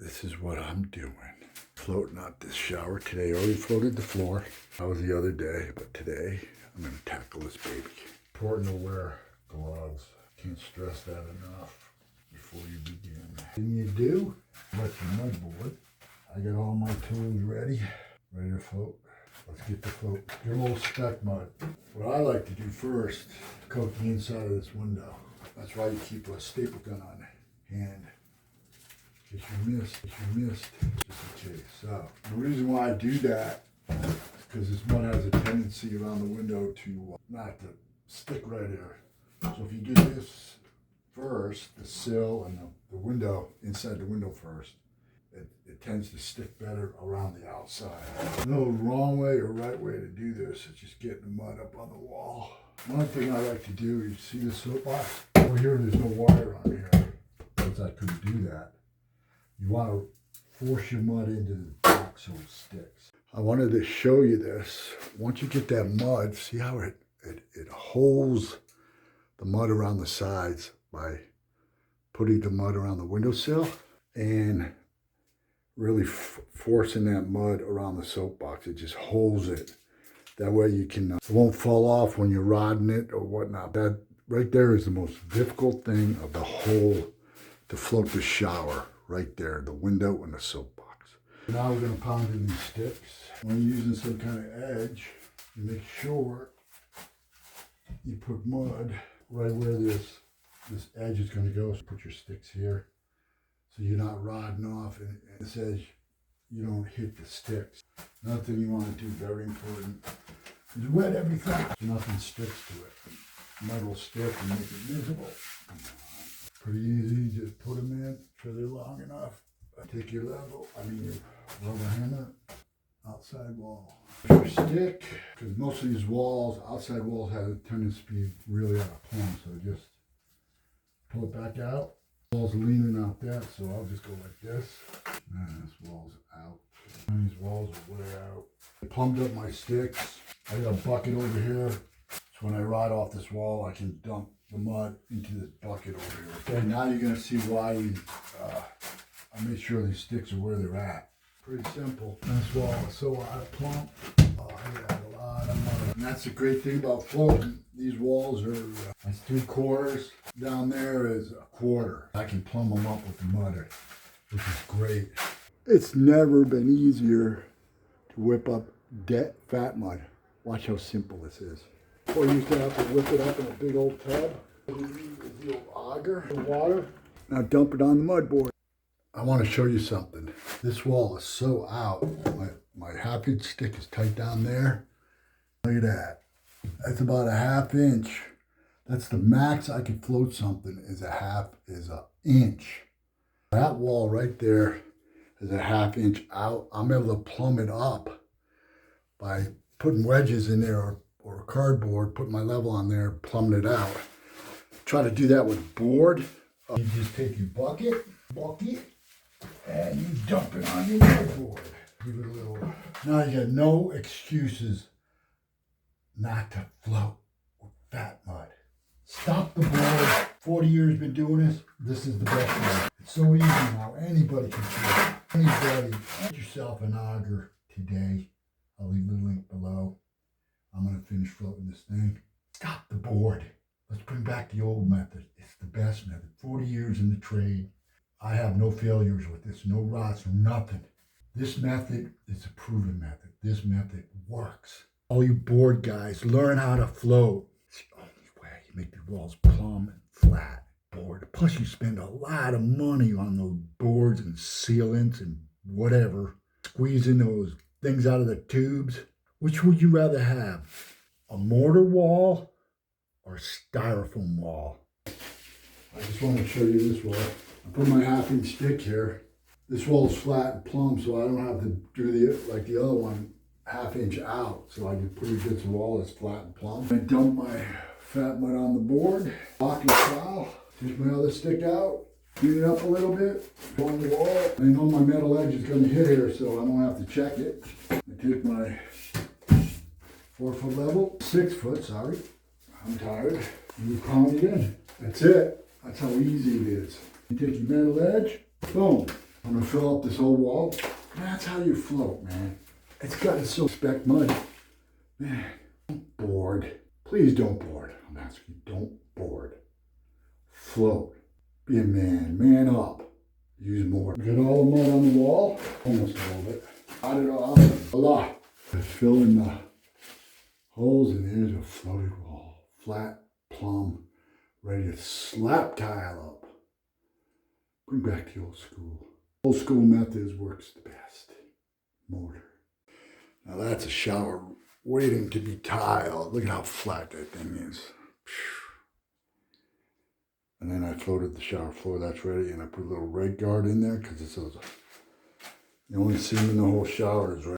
this is what I'm doing. Floating out this shower today. Already floated the floor. That was the other day, but today I'm gonna tackle this baby. Important to wear gloves. Can't stress that enough before you begin. And you do, let your mud board. I got all my tools ready to float. Let's get to float. Your little speck mud. What I like to do first, coat the inside of this window. That's why you keep a staple gun on hand. In case you missed, just in case. So, the reason why I do that is because this mud has a tendency around the window to not to stick right there. So if you do this first, the sill and the window, inside the window first, it tends to stick better around the outside. No wrong way or right way to do this. It's just getting the mud up on the wall. One thing I like to do, you see the soapbox? Over here, there's no wire on here, because I couldn't do that. You want to force your mud into the box so it sticks. I wanted to show you this. Once you get that mud, see how it holds the mud around the sides by putting the mud around the windowsill and really forcing that mud around the soapbox. It just holds it. That way you can, it won't fall off when you're rodding it or whatnot. That right there is the most difficult thing of the whole, to float the shower. Right there, the window and the soapbox. Now we're going to pound in these sticks. When you're using some kind of edge, you make sure you put mud right where this edge is going to go. So put your sticks here so you're not rodding off, and this edge, you don't hit the sticks. Another thing you want to do, very important, is wet everything so nothing sticks to it. Mud will stick and make it miserable. Come on. Pretty easy, just put them in till they're long enough. Take your level, your rubber hammer, outside wall. Your stick, because most of these walls, outside walls have a tendency to be really out of plumb, so just pull it back out. The wall's leaning out that, so I'll just go like this. Man, this wall's out. And these walls are way out. I plumbed up my sticks. I got a bucket over here, so when I ride off this wall, I can dump the mud into this bucket over here. Okay, now you're going to see why I made sure these sticks are where they're at. Pretty simple. This wall is so out of plumb. I got a lot of mud. And that's the great thing about floating. These walls are that's 3/4. Down there is 1/4. I can plumb them up with the mud, which is great. It's never been easier to whip up fat mud. Watch how simple this is. Or you used to have to whip it up in a big old tub. The old auger, the water. Now dump it on the mud board. I want to show you something. This wall is so out. My half-inch stick is tight down there. Look at that. That's about a 1/2 inch. That's the max I can float something is an inch. That wall right there is a 1/2 inch out. I'm able to plumb it up by putting wedges in there or cardboard, put my level on there, plumbing it out. Try to do that with board. You just take your bucket, and you dump it on your board. Give it a little. Now you got no excuses not to float with fat mud. Stop the board. 40 years been doing this. This is the best way. It's so easy now. Anybody can float. Anybody. Get yourself an auger today. I'll leave the link below. I'm going to finish floating this thing. Stop the board. Let's bring back the old method. It's the best method. 40 years in the trade. I have no failures with this. No rots, no nothing. This method is a proven method. This method works. All you board guys, learn how to float. It's the only way. You make the walls plumb and flat. Board. Plus you spend a lot of money on those boards and sealants and whatever. Squeezing those things out of the tubes. Which would you rather have? A mortar wall or a styrofoam wall? I just want to show you this wall. I put my 1/2 inch stick here. This wall is flat and plumb, so I don't have to do like the other one, 1/2 inch out. So I can put it against the wall that's flat and plumb. I dump my fat mud on the board, locking style. Take my other stick out, clean it up a little bit, go on the wall. I know my metal edge is going to hit here, so I don't have to check it. I take my 4-foot level, 6 foot, sorry. I'm tired. You pound it in. That's it. That's how easy it is. You take your metal edge, boom. I'm gonna fill up this whole wall. That's how you float, man. It's gotten so speck mud. Man, don't board. Please don't board. I'm asking you, don't board. Float. Be a man. Man up. Use mortar. Get all the mud on the wall. Almost all of it. Got it off. A lot. Fill in the holes and there's a floated wall. Flat, plumb, ready to slap tile up. Bring back the old school. Old school methods works the best. Mortar. Now that's a shower waiting to be tiled. Look at how flat that thing is. And then I floated the shower floor, that's ready, and I put a little red guard in there because it's the only seam in the whole shower is right.